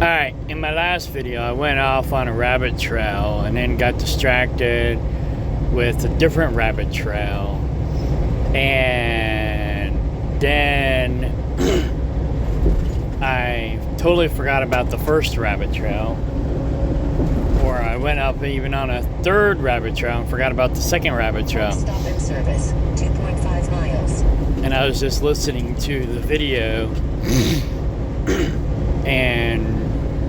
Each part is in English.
Alright, in my last video, I went off on a rabbit trail and then got distracted with a different rabbit trail. And then I totally forgot about the first rabbit trail. Or I went up even on a third rabbit trail and forgot about the second rabbit trail. Stop in service, 2.5 miles. And I was just listening to the video and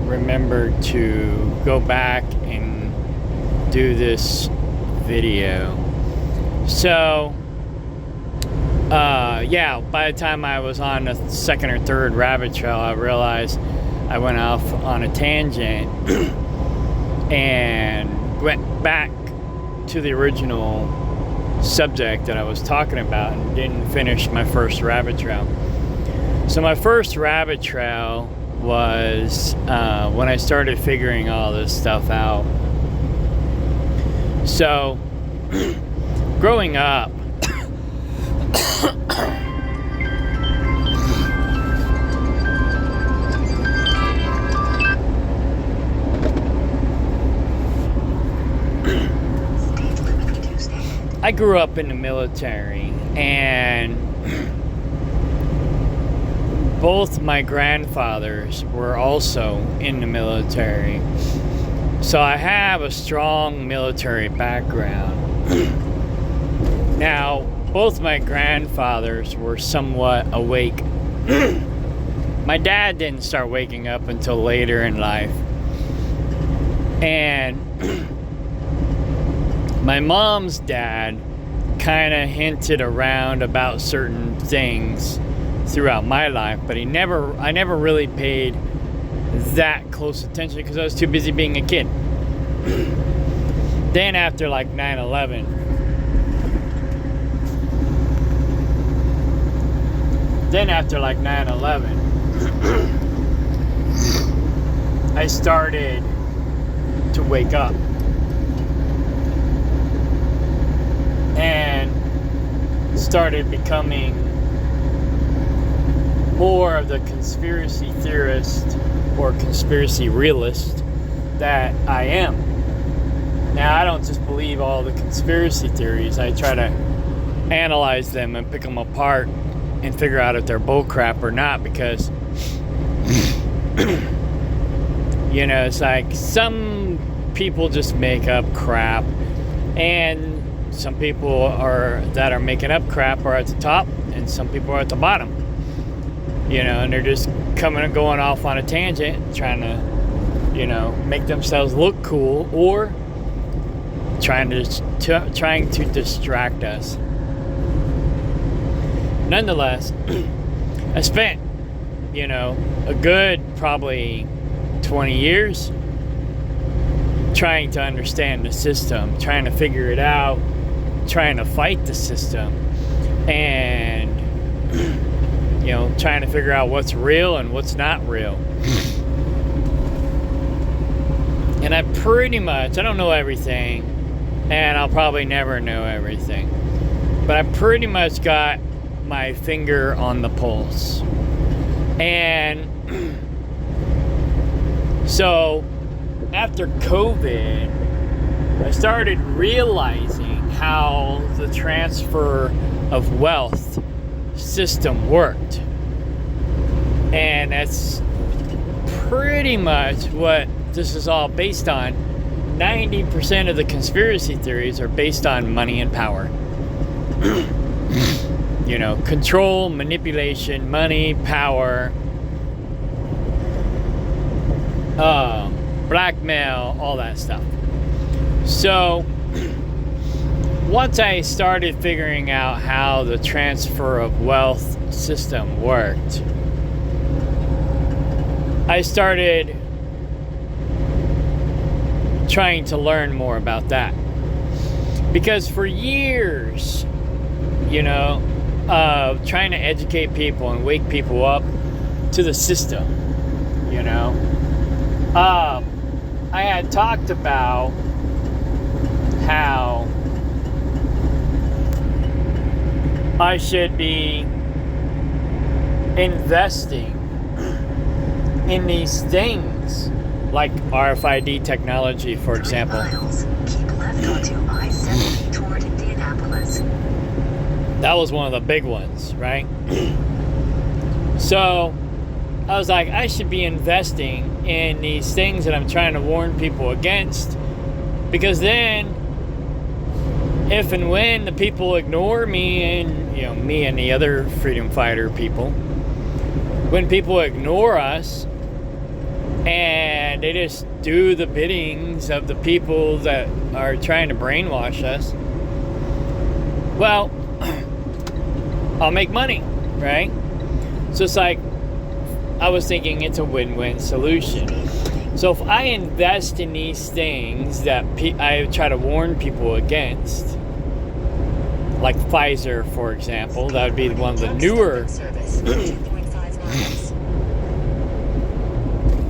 remembered to go back and do this video. So yeah, by the time I was on the second or third rabbit trail, I realized I went off on a tangent and went back to the original subject that I was talking about and didn't finish my first rabbit trail. So my first rabbit trail was when I started figuring all this stuff out. So growing up, I grew up in the military, and both my grandfathers were also in the military. So I have a strong military background. Now, both my grandfathers were somewhat awake. My dad didn't start waking up until later in life. And my mom's dad kind of hinted around about certain things throughout my life, but I never really paid that close attention because I was too busy being a kid. Then after like 9/11, I started to wake up and started becoming more of the conspiracy theorist or conspiracy realist that I am. Now, I don't just believe all the conspiracy theories. I try to analyze them and pick them apart and figure out if they're bullcrap or not, because you know, it's like some people just make up crap, and some people that are making up crap are at the top, and some people are at the bottom. You know, and they're just coming and going off on a tangent, trying to, you know, make themselves look cool, or trying to distract us. Nonetheless, I spent, you know, a good probably 20 years trying to understand the system, trying to figure it out, trying to fight the system, and you know, trying to figure out what's real and what's not real. And I don't know everything, and I'll probably never know everything, but I pretty much got my finger on the pulse. And so after COVID, I started realizing how the transfer of wealth system worked. And that's pretty much what this is all based on. 90% of the conspiracy theories are based on money and power. You know, control, manipulation, money, power, blackmail, all that stuff. So once I started figuring out how the transfer of wealth system worked, I started trying to learn more about that. Because for years, you know, trying to educate people and wake people up to the system, you know, I had talked about how I should be investing in these things, like RFID technology, for 3 example. miles. Keep left onto I-70 toward Indianapolis. That was one of the big ones, right? So I was like, I should be investing in these things that I'm trying to warn people against, because then if and when the people ignore me, and me and the other freedom fighter people, when people ignore us and they just do the biddings of the people that are trying to brainwash us, well, I'll make money, right? So it's like, I was thinking it's a win-win solution. So if I invest in these things that I try to warn people against, like Pfizer, for example, that would be one of the newer Service 2.5 miles.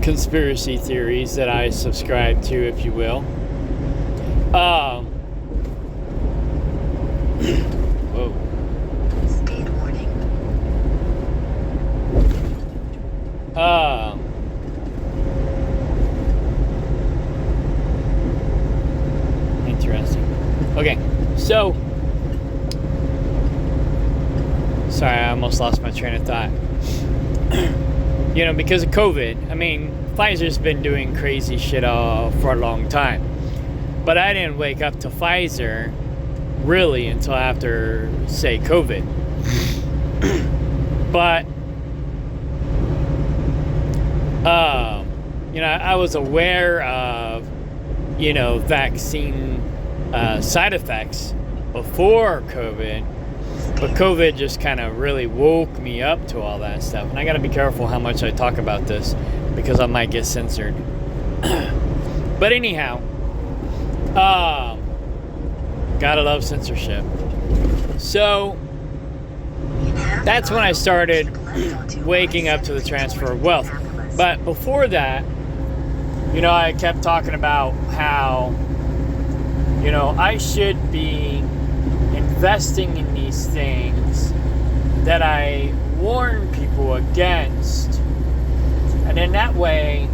conspiracy theories that I subscribe to, if you will. Whoa. Speed warning. Interesting. Okay, so sorry, I almost lost my train of thought. Because of COVID, I mean, Pfizer's been doing crazy shit for a long time. But I didn't wake up to Pfizer really until after, say, COVID. But, I was aware of, vaccine side effects before COVID. But COVID just kind of really woke me up to all that stuff. And I got to be careful how much I talk about this, because I might get censored. But anyhow, gotta love censorship. So that's when I started waking up to the transfer of wealth. But before that, I kept talking about how, I should be investing in these things that I warn people against. And in that way,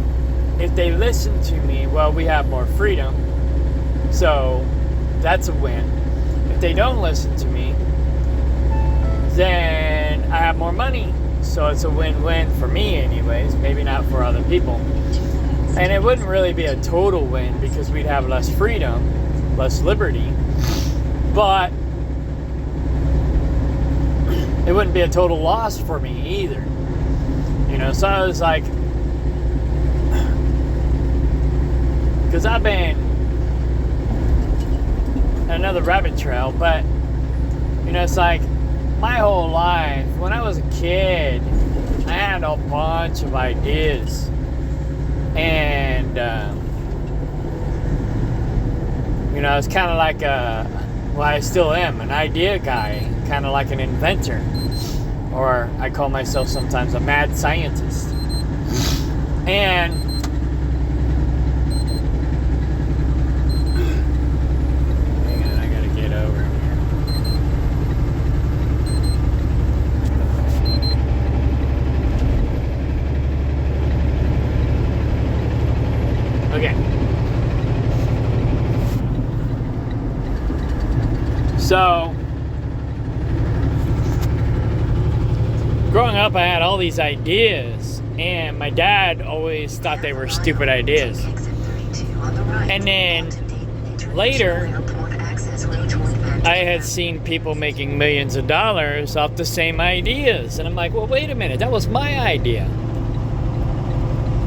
if they listen to me, well, we have more freedom. So that's a win. If they don't listen to me, then I have more money. So it's a win-win for me anyways, maybe not for other people. And it wouldn't really be a total win, because we'd have less freedom, less liberty. But it wouldn't be a total loss for me either. So I was like, because I've been another rabbit trail, but it's like my whole life, when I was a kid, I had a bunch of ideas, and I was kind of like I still am an idea guy, kind of like an inventor, or I call myself sometimes a mad scientist. And hang on, I gotta get over here. Okay. So, growing up, I had all these ideas, and my dad always thought they were stupid ideas. And then later, I had seen people making millions of dollars off the same ideas. And I'm like, well, wait a minute, that was my idea.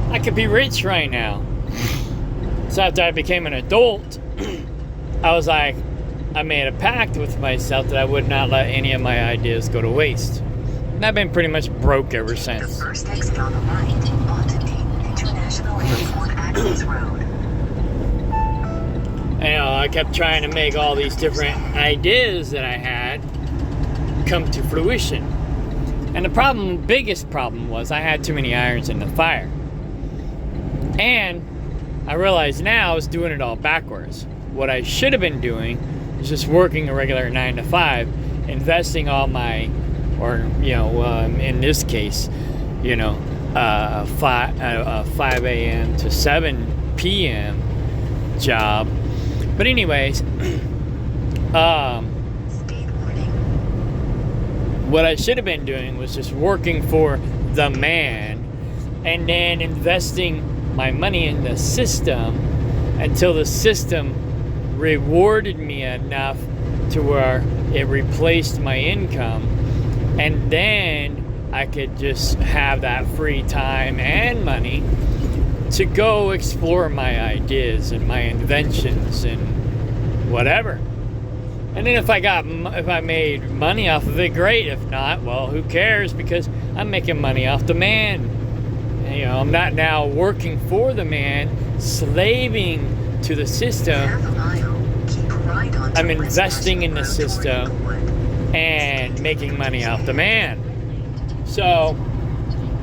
I could be rich right now. So after I became an adult, I was like, I made a pact with myself that I would not let any of my ideas go to waste. And I've been pretty much broke ever since. The first exit on the right onto Dayton International Airport Access Road. I kept trying to make all these different ideas that I had come to fruition. And the biggest problem was I had too many irons in the fire. And I realize now I was doing it all backwards. What I should have been doing is just working a regular 9 to 5, investing all my, or in this case, 5 a.m. to 7 p.m. job. But anyways, Speed warning. what I should have been doing was just working for the man and then investing my money in the system until the system rewarded me enough to where it replaced my income, and then I could just have that free time and money to go explore my ideas and my inventions and whatever. And then if I made money off of it, great. If not, well, who cares? Because I'm making money off the man. You know, I'm not now working for the man, slaving to the system. Half a mile. Keep right onto I'm West investing in the National Road system toward Inglewood. and making money off the man. So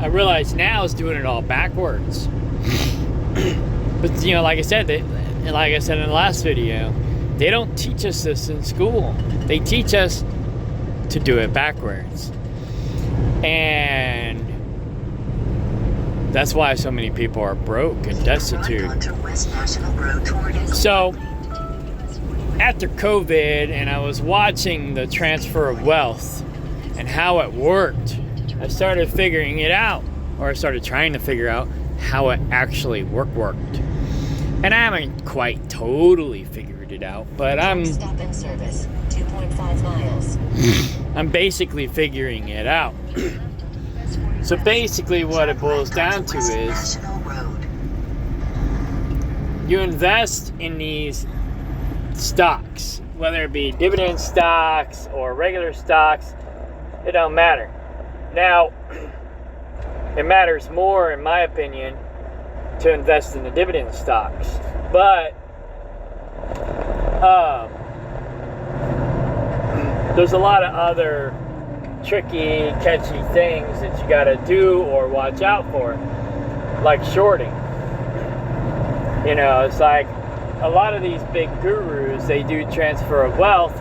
I realize now is doing it all backwards. But you know, like I said in the last video, they don't teach us this in school. They teach us to do it backwards. And that's why so many people are broke and destitute. Right onto West National Road toward Inglewood. So after COVID, and I was watching the transfer of wealth and how it worked, I started figuring it out, or I started trying to figure out how it actually worked. And I haven't quite totally figured it out, but Stop in service. 2.5 miles. I'm basically figuring it out. So basically what it boils down to West is National Road. you invest in these stocks, whether it be dividend stocks or regular stocks, it don't matter. Now, it matters more, in my opinion, to invest in the dividend stocks. But there's a lot of other tricky, catchy things that you got to do or watch out for, like shorting. You know, it's like a lot of these big gurus, they do transfer of wealth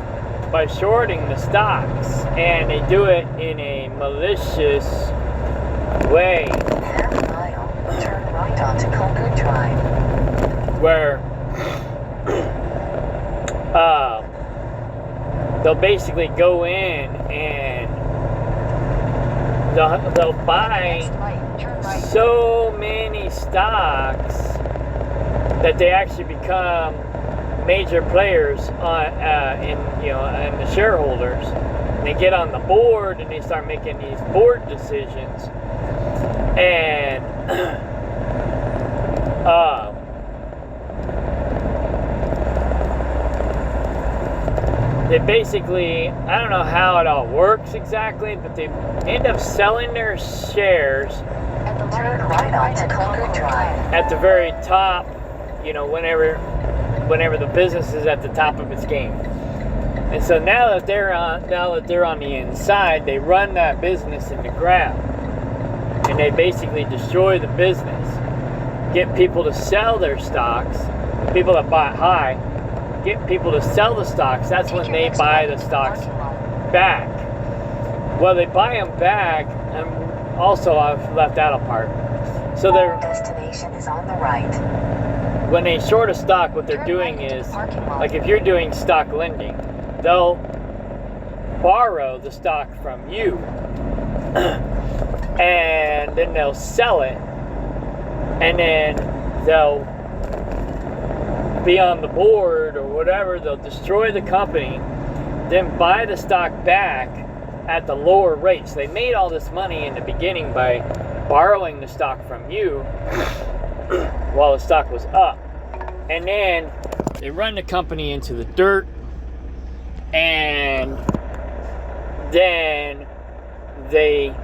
by shorting the stocks, and they do it in a malicious way Half a mile. Turn right onto Concord Drive. where they'll basically go in and they'll buy Next right. Turn right. so many stocks that they actually become major players in the shareholders. And they get on the board and they start making these board decisions, and they basically, I don't know how it all works exactly, but they end up selling their shares Turn right onto Concord Drive. at the very top, you know, whenever the business is at the top of its game. And so now that they're on the inside, they run that business in the ground, and they basically destroy the business, get people to sell their stocks, people that bought high, get people to sell the stocks. That's when they buy the stocks back. Well, they buy them back, and also I've left out a part. So Destination is on the right. when they short a stock, what they're doing is, like if you're doing stock lending, they'll borrow the stock from you and then they'll sell it, and then they'll be on the board or whatever, they'll destroy the company, then buy the stock back at the lower rate. So they made all this money in the beginning by borrowing the stock from you while the stock was up, and then they run the company into the dirt, and then they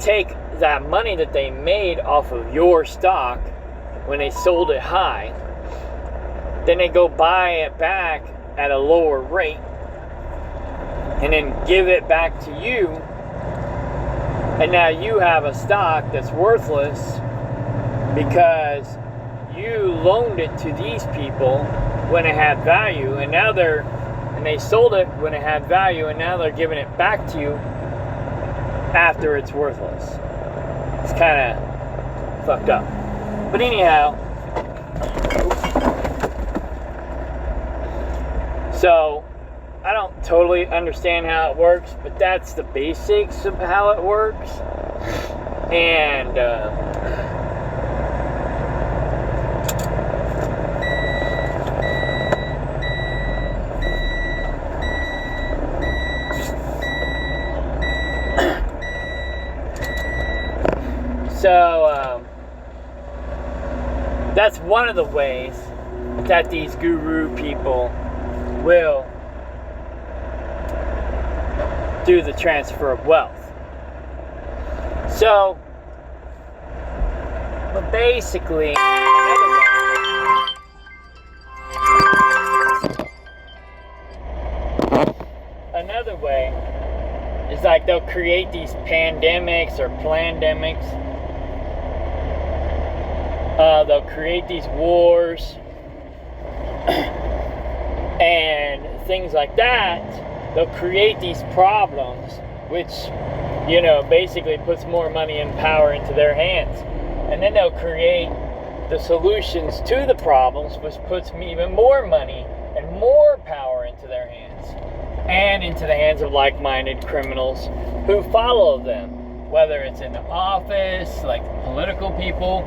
take that money that they made off of your stock when they sold it high, then they go buy it back at a lower rate and then give it back to you, and now you have a stock that's worthless because you loaned it to these people when it had value, and now they sold it when it had value, and now they're giving it back to you after it's worthless. kind of fucked up. But anyhow, so I don't totally understand how it works, but that's the basics of how it works. And so that's one of the ways that these guru people will do the transfer of wealth. So, but basically, another way is like they'll create these pandemics or plandemics. They'll create these wars and things like that. They'll create these problems, which, you know, basically puts more money and power into their hands. And then they'll create the solutions to the problems, which puts even more money and more power into their hands. And into the hands of like-minded criminals who follow them. Whether it's in the office, like political people,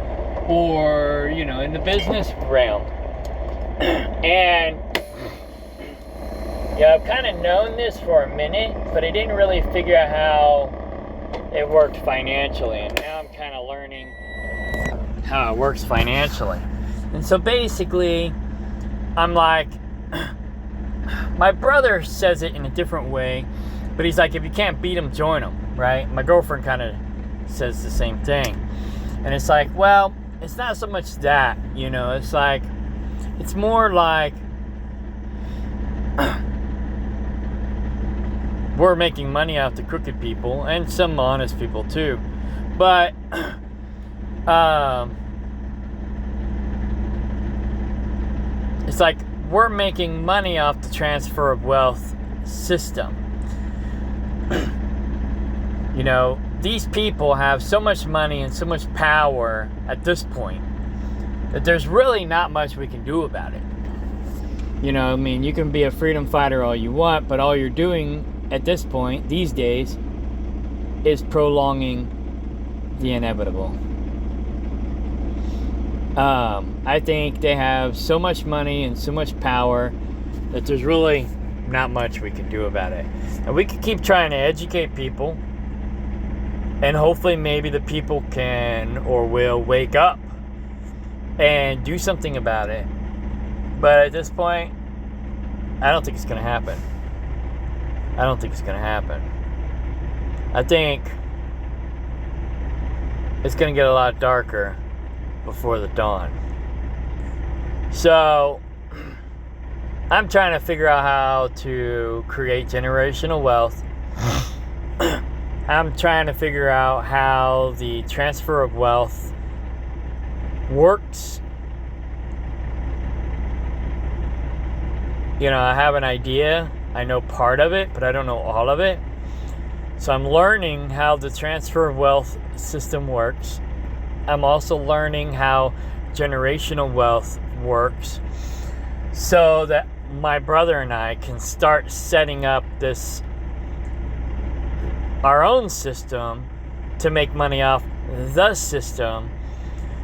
or, you know, in the business realm. And yeah, I've kind of known this for a minute, but I didn't really figure out how it worked financially. And now I'm kind of learning how it works financially. And so basically, I'm like, my brother says it in a different way, but he's like, if you can't beat them, join them, right? My girlfriend kind of says the same thing. And it's like, well, it's not so much that, you know, it's like, it's more like, we're making money off the crooked people and some honest people too, but it's like we're making money off the transfer of wealth system. You know, these people have so much money and so much power at this point that there's really not much we can do about it. You know, I mean, you can be a freedom fighter all you want, but all you're doing at this point, these days, is prolonging the inevitable. I think they have so much money and so much power that there's really not much we can do about it. And we can keep trying to educate people, and hopefully maybe the people can or will wake up and do something about it. But at this point, I don't think it's going to happen. I don't think it's going to happen. I think it's going to get a lot darker before the dawn. So, I'm trying to figure out how to create generational wealth. I'm trying to figure out how the transfer of wealth works. You know, I have an idea. I know part of it, but I don't know all of it. So I'm learning how the transfer of wealth system works. I'm also learning how generational wealth works so that my brother and I can start setting up our own system to make money off the system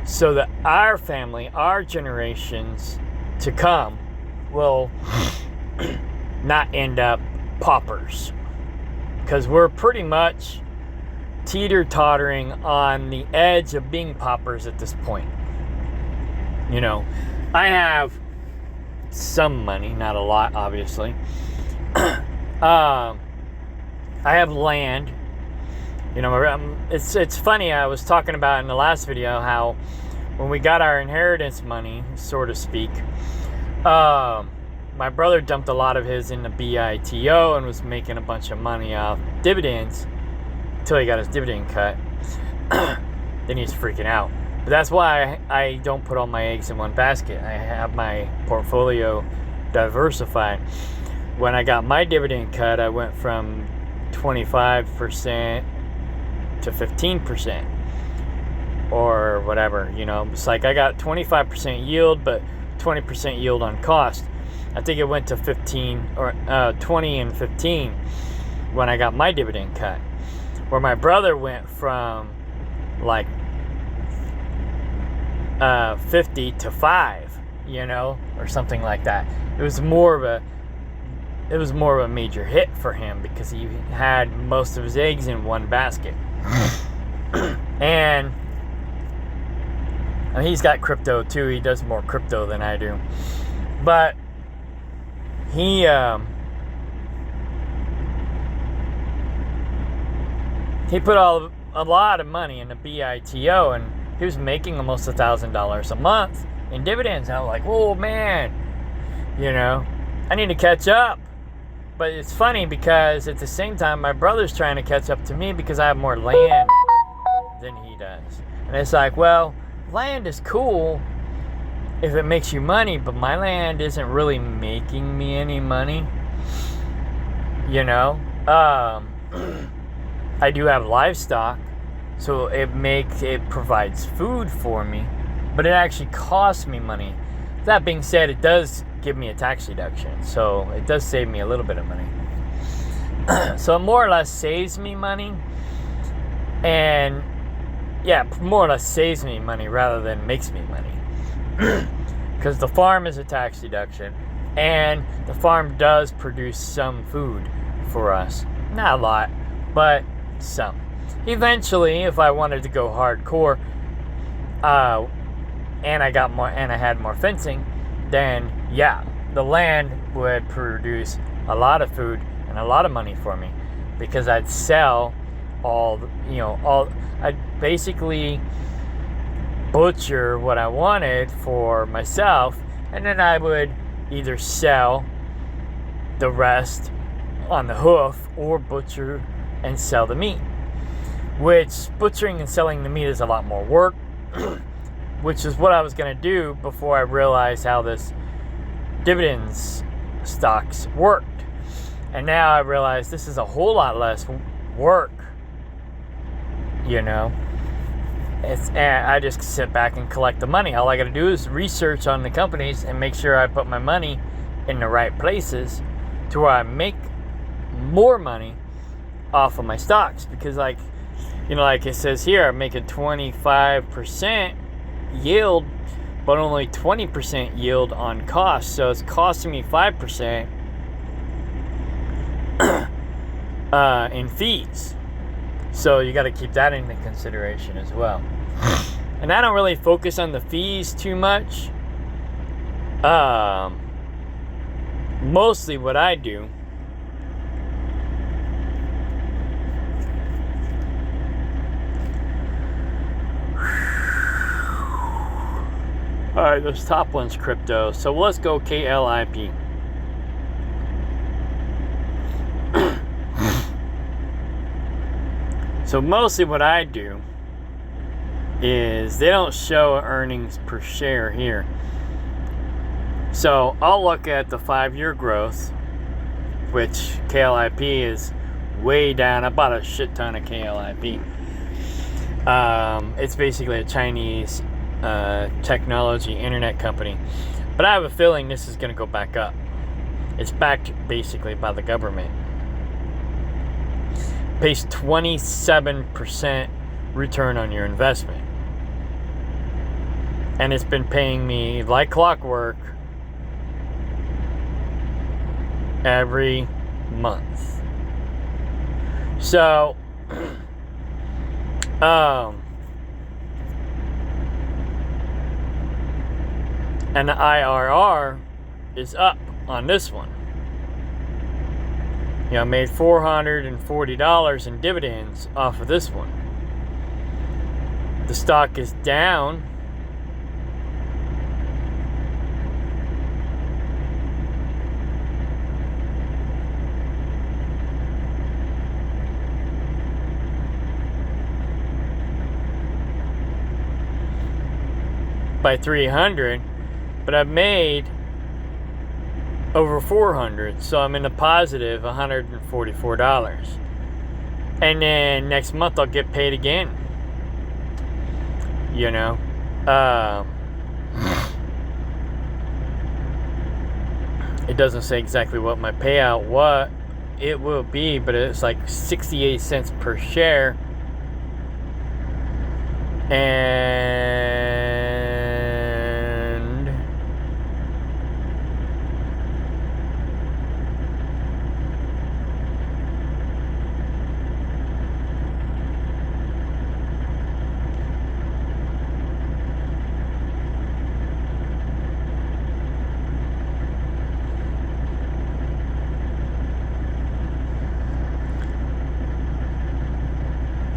so that our family, our generations to come will not end up paupers, because we're pretty much teeter-tottering on the edge of being paupers at this point. You know, I have some money, not a lot, obviously. I have land. You know, it's funny, I was talking about in the last video how when we got our inheritance money, so to speak, my brother dumped a lot of his in the BITO and was making a bunch of money off dividends until he got his dividend cut. Then he's freaking out. But that's why I don't put all my eggs in one basket. I have my portfolio diversified. When I got my dividend cut, I went from 25% to 15%. or whatever. It's like I got 25% yield, but 20% yield on cost. I think it went to 15 or 20 and 15 when I got my dividend cut, where my brother went from like 50 to 5, or something like that. It was more of a major hit for him because he had most of his eggs in one basket. And he's got crypto too. He does more crypto than I do. But he put a lot of money into BITO, and he was making almost $1,000 a month in dividends. And I'm like, oh man, I need to catch up. But it's funny because at the same time, my brother's trying to catch up to me because I have more land than he does. And it's like, well, land is cool if it makes you money, but my land isn't really making me any money. I do have livestock, so it provides food for me, but it actually costs me money. That being said, it does give me a tax deduction, so it does save me a little bit of money. So it more or less saves me money, and more or less saves me money rather than makes me money. Because the farm is a tax deduction, and the farm does produce some food for us. Not a lot, but some. Eventually, if I wanted to go hardcore, and I had more fencing, then the land would produce a lot of food and a lot of money for me, because I'd sell I'd basically butcher what I wanted for myself, and then I would either sell the rest on the hoof or butcher and sell the meat, which butchering and selling the meat is a lot more work, which is what I was going to do before I realized how this dividends stocks worked. And now I realize this is a whole lot less work, and I just sit back and collect the money. All I got to do is research on the companies and make sure I put my money in the right places to where I make more money off of my stocks. Because like it says here, I'm making 25% yield, but only 20% yield on cost. So it's costing me 5% in fees. So you got to keep that into consideration as well. And I don't really focus on the fees too much. Mostly what I do Alright, this top one's crypto. So let's go KLIP. So mostly what I do is they don't show earnings per share here. So I'll look at the 5-year growth, which KLIP is way down. I bought a shit ton of KLIP. It's basically a Chinese technology internet company. But I have a feeling this is going to go back up. It's backed basically by the government. Pays 27% return on your investment. And it's been paying me like clockwork every month. So, and the IRR is up on this one. I made $440 in dividends off of this one. The stock is down by 300, but I've made over 400, so I'm in the positive $144. And then next month I'll get paid again. you know. It doesn't say exactly what my payout it will be, but it's like 68 cents per share. And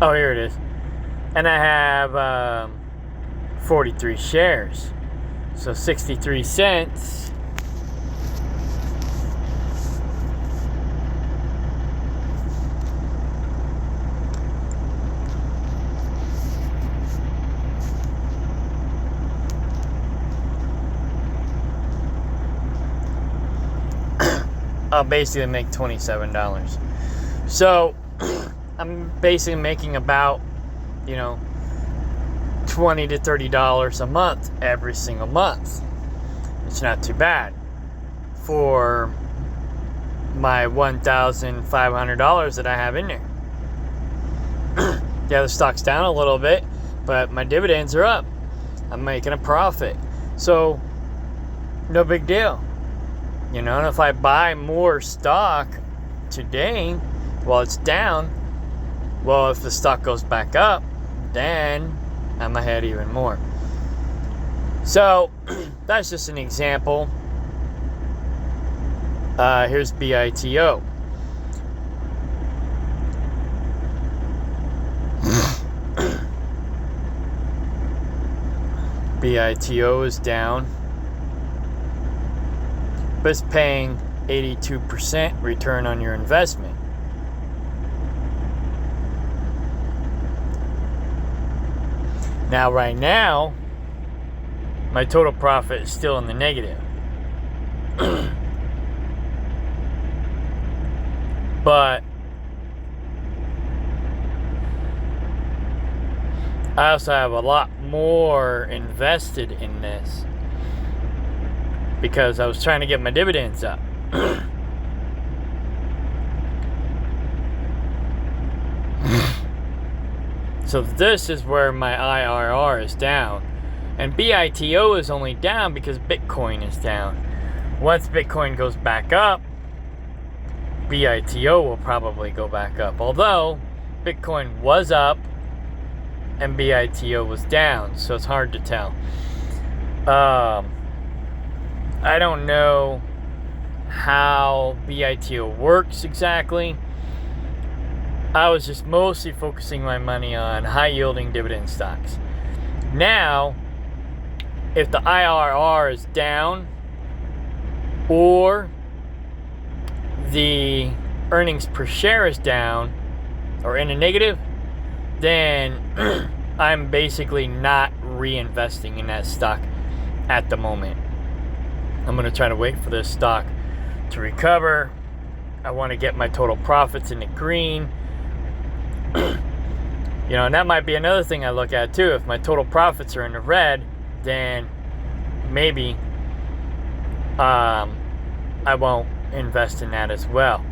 oh, here it is. And I have 43 shares. So 63 cents. I'll basically make $27. So I'm basically making about, $20 to $30 a month every single month. It's not too bad for my $1,500 that I have in there. Yeah, the stock's down a little bit, but my dividends are up. I'm making a profit. So, no big deal. And if I buy more stock today while it's down, well, if the stock goes back up, then I'm ahead even more. So, that's just an example. Here's BITO. BITO is down, but it's paying 82% return on your investment. Now, right now, my total profit is still in the negative. But I also have a lot more invested in this because I was trying to get my dividends up. So this is where my IRR is down. And BITO is only down because Bitcoin is down. Once Bitcoin goes back up, BITO will probably go back up. Although Bitcoin was up and BITO was down, so it's hard to tell. I don't know how BITO works exactly. I was just mostly focusing my money on high-yielding dividend stocks. Now, if the IRR is down or the earnings per share is down or in a negative, then I'm basically not reinvesting in that stock at the moment. I'm going to try to wait for this stock to recover. I want to get my total profits in the green. And that might be another thing I look at too. If my total profits are in the red, then maybe I won't invest in that as well.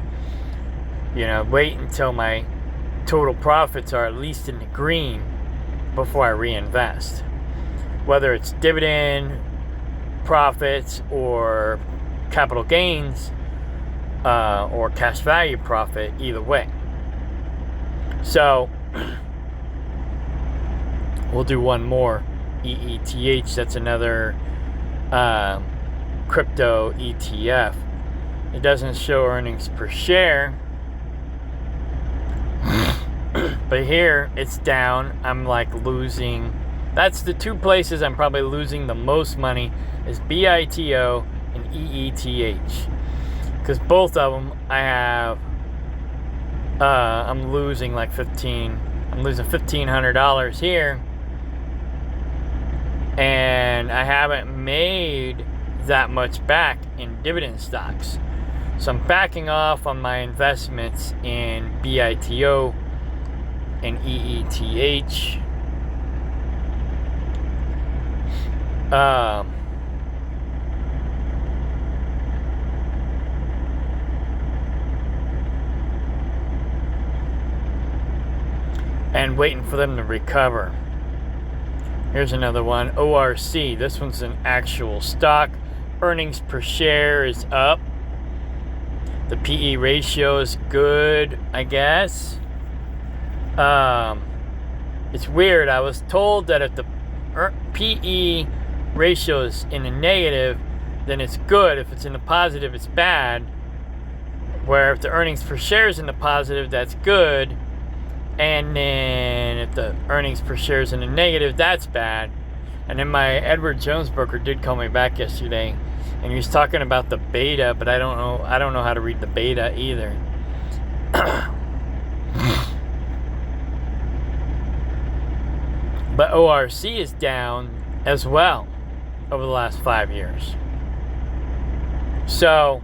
Wait until my total profits are at least in the green before I reinvest. Whether it's dividend profits or capital gains or cash value profit, either way. So we'll do one more. EETH, that's another crypto ETF. It doesn't show earnings per share, but here it's down. I'm like losing. That's the two places I'm probably losing the most money is BITO and EETH, because both of them I have. I'm losing like I'm losing $1,500 here, and I haven't made that much back in dividend stocks. So I'm backing off on my investments in BITO and EETH. and waiting for them to recover. Here's another one, ORC. This one's an actual stock. Earnings per share is up. The PE ratio is good, I guess. It's weird. I was told that if the PE ratio is in the negative, then it's good. If it's in the positive, it's bad. Where if the earnings per share is in the positive, that's good. And then if the earnings per share is in the negative, that's bad. And then my Edward Jones broker did call me back yesterday, and he was talking about the beta, but I don't know how to read the beta either. But ORC is down as well over the last 5 years. So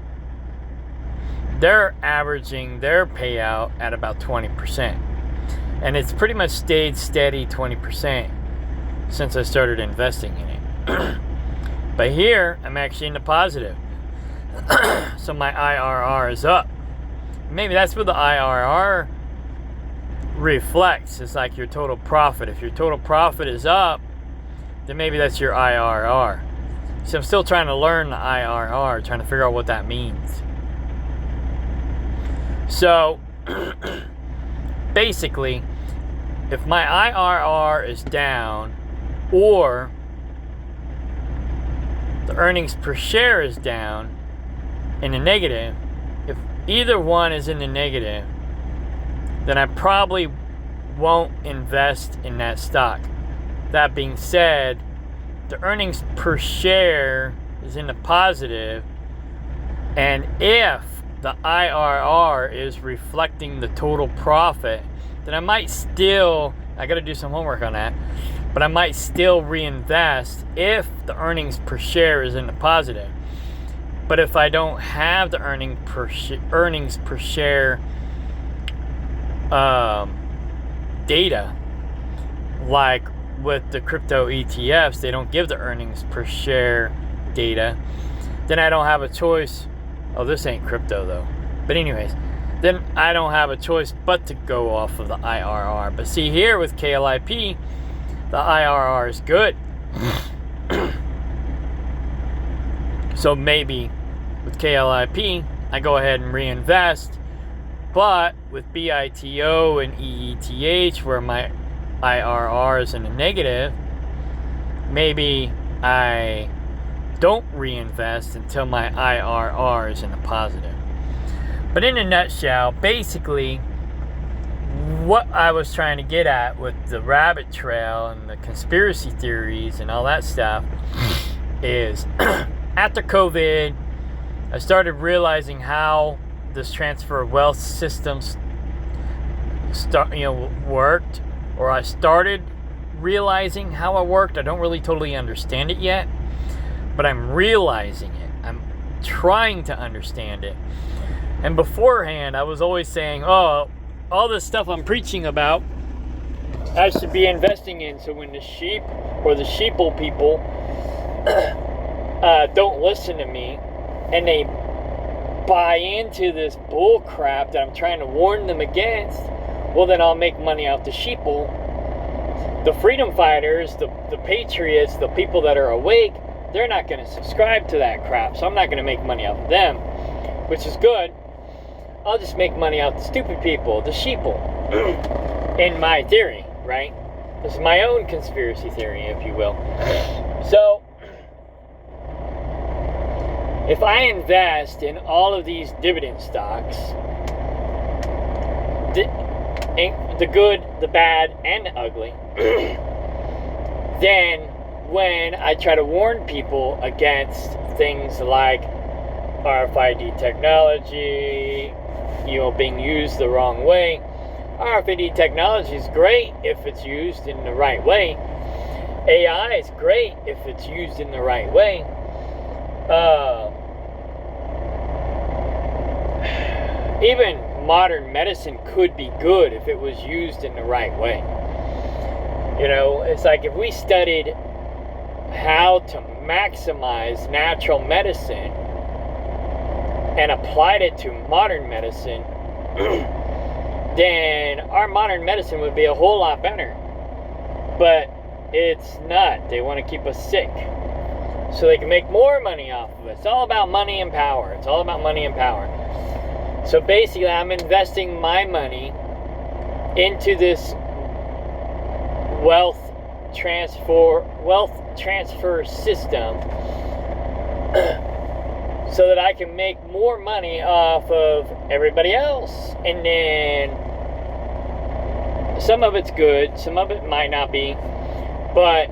they're averaging their payout at about 20%. And it's pretty much stayed steady 20% since I started investing in it. But here, I'm actually in the positive. So my IRR is up. Maybe that's what the IRR reflects. It's like your total profit. If your total profit is up, then maybe that's your IRR. So I'm still trying to learn the IRR, trying to figure out what that means. So basically, if my IRR is down or the earnings per share is down in the negative, if either one is in the negative, then I probably won't invest in that stock. That being said, the earnings per share is in the positive, and if the IRR is reflecting the total profit, then I might still, I got to do some homework on that, but I might still reinvest if the earnings per share is in the positive. But if I don't have the earnings per share data, like with the crypto ETFs, they don't give the earnings per share data, then I don't have a choice. Oh, this ain't crypto though. But anyways, then I don't have a choice but to go off of the IRR. But see here with KLIP, the IRR is good. So maybe with KLIP, I go ahead and reinvest. But with BITO and EETH, where my IRR is in the negative, maybe I don't reinvest until my IRR is in the positive. But in a nutshell, basically, what I was trying to get at with the rabbit trail and the conspiracy theories and all that stuff is after COVID, I started realizing how this transfer of wealth systems worked, or I started realizing how it worked. I don't really totally understand it yet, but I'm realizing it. I'm trying to understand it. And beforehand, I was always saying, oh, all this stuff I'm preaching about, I should be investing in. So when the sheep or the sheeple people don't listen to me and they buy into this bull crap that I'm trying to warn them against, well, then I'll make money off the sheeple. The freedom fighters, the patriots, the people that are awake, they're not going to subscribe to that crap. So I'm not going to make money off of them, which is good. I'll just make money off the stupid people, the sheeple, in my theory, right? This is my own conspiracy theory, if you will. So if I invest in all of these dividend stocks, the good, the bad, and the ugly, then when I try to warn people against things like RFID technology, being used the wrong way, RFID technology is great if it's used in the right way. AI is great if it's used in the right way. Even modern medicine could be good if it was used in the right way. It's like if we studied how to maximize natural medicine and applied it to modern medicine, then our modern medicine would be a whole lot better. But it's not. They want to keep us sick so they can make more money off of it. It's all about money and power. It's all about money and power. So basically, I'm investing my money into this wealth transfer system so that I can make more money off of everybody else. And then some of it's good, some of it might not be, but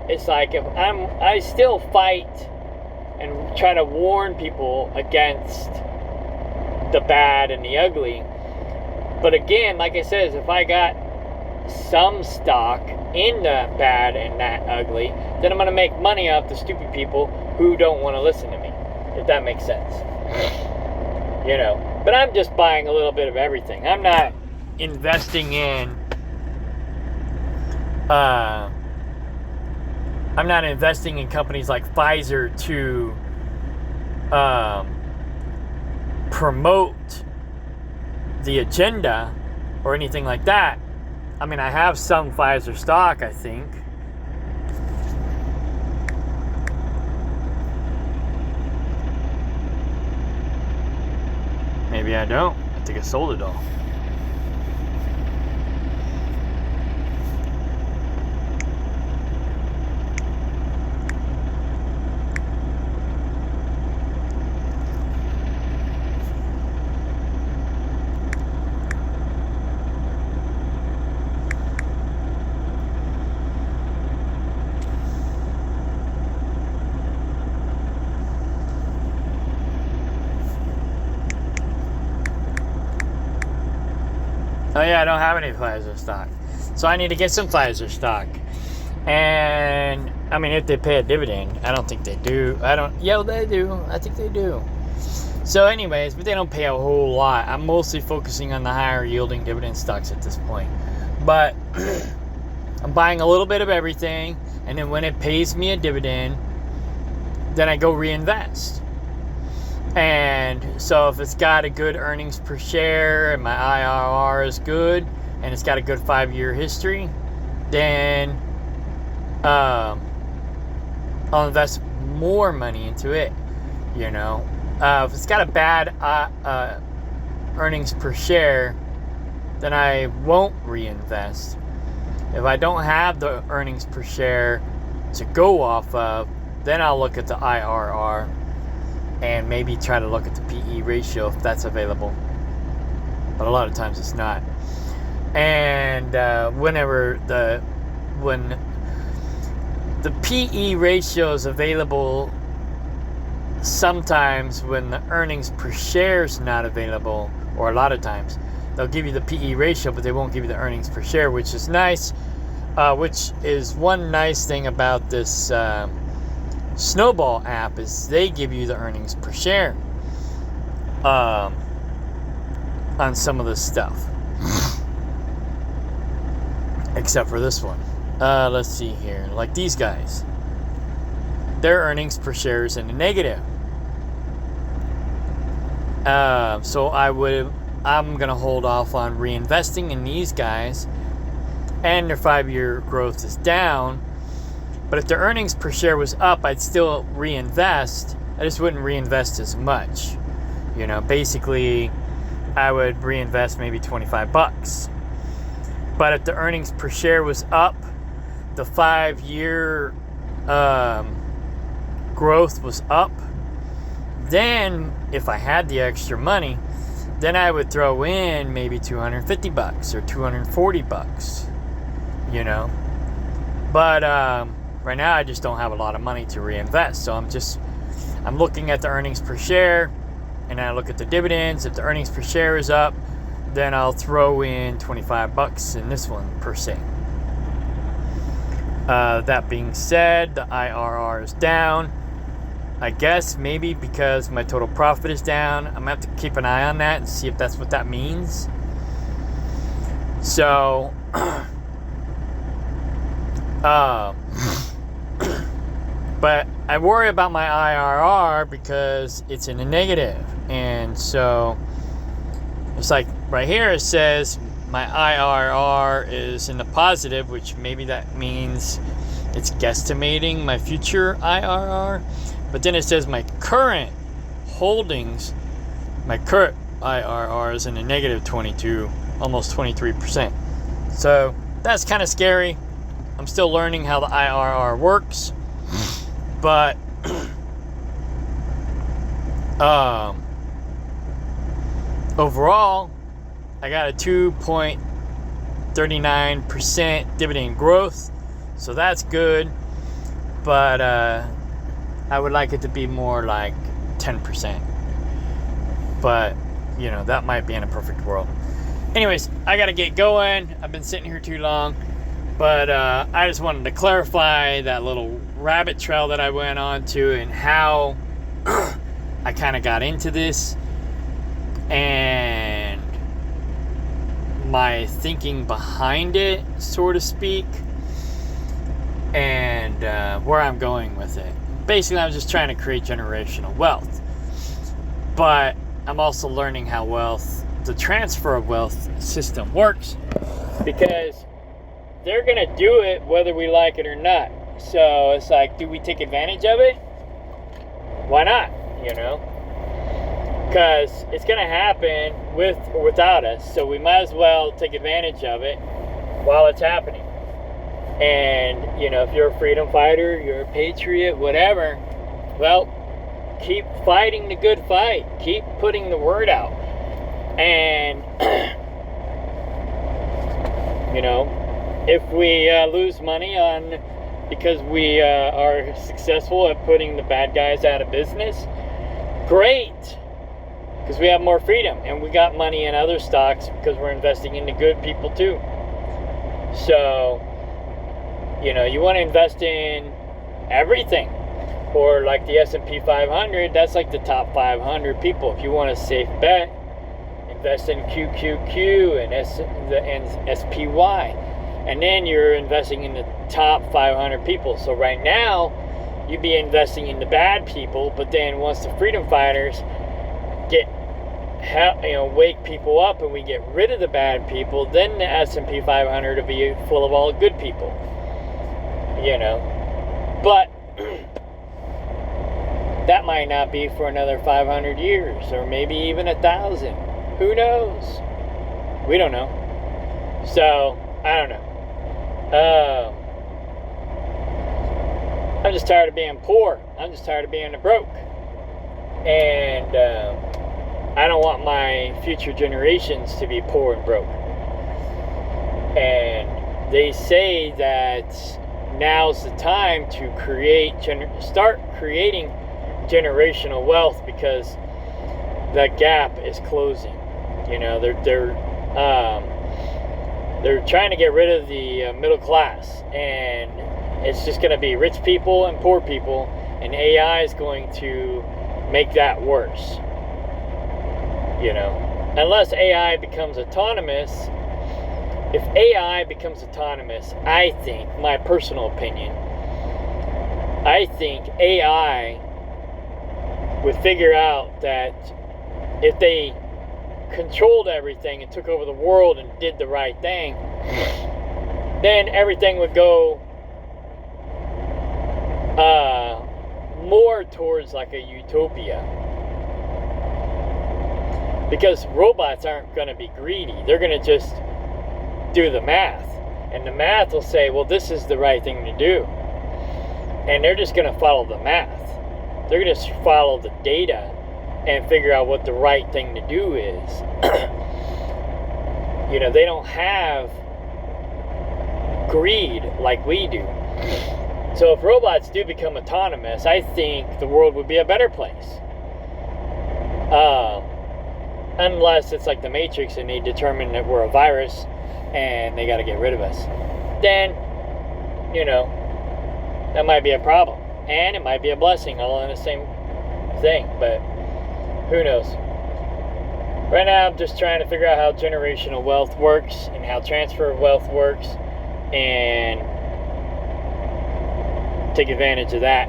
it's like if I still fight and try to warn people against the bad and the ugly. But again, like I said, if I got some stock in the bad and that ugly, then I'm going to make money off the stupid people who don't want to listen to me, if that makes sense. You know, but I'm just buying a little bit of everything. I'm not investing in companies like Pfizer to promote the agenda or anything like that. I mean, I have some Pfizer stock, I think. Maybe I don't. I think I sold it all. Oh yeah, I don't have any Pfizer stock. So I need to get some Pfizer stock. And, I mean, if they pay a dividend, I don't think they do. Yeah, they do. I think they do. So anyways, but they don't pay a whole lot. I'm mostly focusing on the higher yielding dividend stocks at this point. But I'm buying a little bit of everything. And then when it pays me a dividend, then I go reinvest. And so if it's got a good earnings per share and my IRR is good and it's got a good 5-year history, then I'll invest more money into it, you know. If it's got a bad earnings per share, then I won't reinvest. If I don't have the earnings per share to go off of, then I'll look at the IRR and maybe try to look at the PE ratio if that's available. But a lot of times it's not. And when the PE ratio is available, sometimes when the earnings per share is not available, or a lot of times, they'll give you the PE ratio, but they won't give you the earnings per share, which is nice. Which is one nice thing about this Snowball app is they give you the earnings per share on some of this stuff. Except for this one. Let's see here. Like these guys. Their earnings per share is in the negative. So I'm going to hold off on reinvesting in these guys. And their 5-year growth is down. But if their earnings per share was up, I'd still reinvest. I just wouldn't reinvest as much. You know, basically, I would reinvest maybe $25. But if the earnings per share was up, the 5-year growth was up, then if I had the extra money, then I would throw in maybe $250 or $240, you know. But right now I just don't have a lot of money to reinvest, so I'm looking at the earnings per share, and I look at the dividends. If the earnings per share is up, then I'll throw in $25 in this one per se. That being said, the IRR is down. I guess maybe because my total profit is down. I'm going to have to keep an eye on that and see if that's what that means. So, But I worry about my IRR because it's in the negative. And so it's like right here it says my IRR is in the positive, which maybe that means it's guesstimating my future IRR. But then it says my current holdings, my current IRR is in the negative 22, almost 23%. So that's kind of scary. I'm still learning how the IRR works. But overall, I got a 2.39% dividend growth, so that's good. But I would like it to be more like 10%. But that might be in a perfect world. Anyways, I gotta get going. I've been sitting here too long. But I just wanted to clarify that little rabbit trail that I went on to and how I kind of got into this and my thinking behind it, so to speak, and where I'm going with it. Basically, I'm just trying to create generational wealth. But I'm also learning how the transfer of wealth system works, because they're going to do it whether we like it or not. So it's like, do we take advantage of it? Why not? Because it's going to happen with or without us. So we might as well take advantage of it while it's happening. And, if you're a freedom fighter, you're a patriot, whatever, well, keep fighting the good fight. Keep putting the word out. And, if we lose money because we are successful at putting the bad guys out of business, great, because we have more freedom and we got money in other stocks because we're investing in the good people too. So, you want to invest in everything, or like the S&P 500. That's like the top 500 people. If you want a safe bet, invest in QQQ and SPY. And then you're investing in the top 500 people. So right now, you'd be investing in the bad people. But then once the freedom fighters wake people up and we get rid of the bad people, then the S&P 500 will be full of all good people. But that might not be for another 500 years, or maybe even 1,000. Who knows? We don't know. So I don't know. I'm just tired of being poor. I'm just tired of being broke. And I don't want my future generations to be poor and broke. And they say that now's the time to start creating generational wealth, because the gap is closing. They're trying to get rid of the middle class, and it's just going to be rich people and poor people, and AI is going to make that worse. Unless AI becomes autonomous. If AI becomes autonomous, I think, my personal opinion, I think AI would figure out that if they controlled everything and took over the world and did the right thing, then everything would go more towards like a utopia. Because robots aren't going to be greedy. They're going to just do the math. And the math will say, well, this is the right thing to do. And they're just going to follow the math. They're going to follow the data and figure out what the right thing to do is. They don't have greed like we do. So if robots do become autonomous, I think the world would be a better place. Unless it's like the Matrix and they determine that we're a virus and they got to get rid of us. Then, that might be a problem. And it might be a blessing, all in the same thing. But who knows? Right now, I'm just trying to figure out how generational wealth works and how transfer of wealth works, and take advantage of that.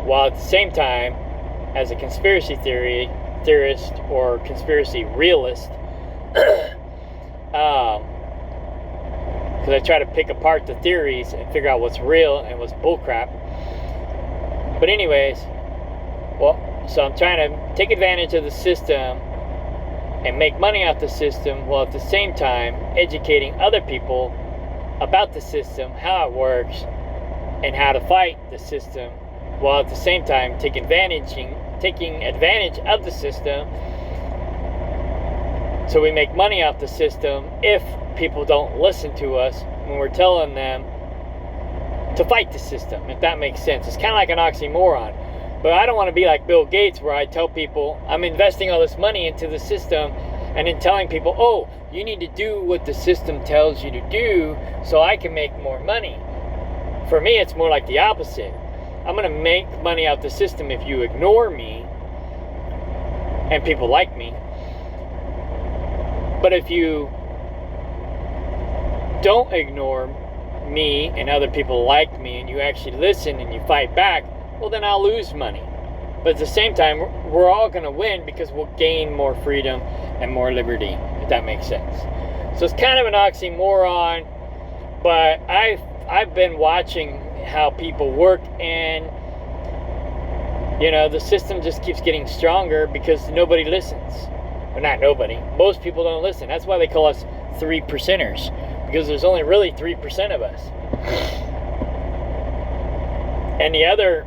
while at the same time, as a conspiracy theorist or conspiracy realist, because I try to pick apart the theories and figure out what's real and what's bullcrap. But anyways, so I'm trying to take advantage of the system and make money off the system, while at the same time educating other people about the system, how it works, and how to fight the system, while at the same time taking advantage of the system, so we make money off the system if people don't listen to us when we're telling them to fight the system, if that makes sense. It's kind of like an oxymoron. But I don't want to be like Bill Gates, where I tell people I'm investing all this money into the system and then telling people, oh, you need to do what the system tells you to do so I can make more money. For me, it's more like the opposite. I'm going to make money out the system if you ignore me and people like me. But if you don't ignore me and other people like me, and you actually listen and you fight back, well, then I'll lose money. But at the same time, we're all going to win, because we'll gain more freedom and more liberty, if that makes sense. So it's kind of an oxymoron, but I've been watching how people work, and the system just keeps getting stronger because nobody listens. Well, not nobody. Most people don't listen. That's why they call us 3%ers, because there's only really 3% of us. And the other,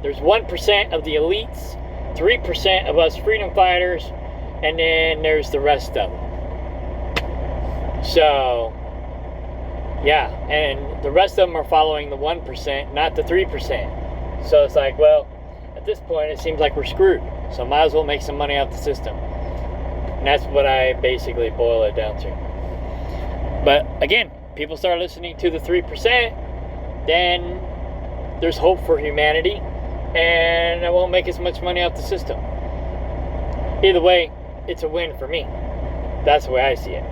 there's 1% of the elites, 3% of us freedom fighters, and then there's the rest of them. So, yeah, and the rest of them are following the 1%, not the 3%. So it's like, well, at this point, it seems like we're screwed. So might as well make some money out the system. And that's what I basically boil it down to. But again, people start listening to the 3%, then there's hope for humanity, and I won't make as much money out the system. Either way, it's a win for me. That's the way I see it.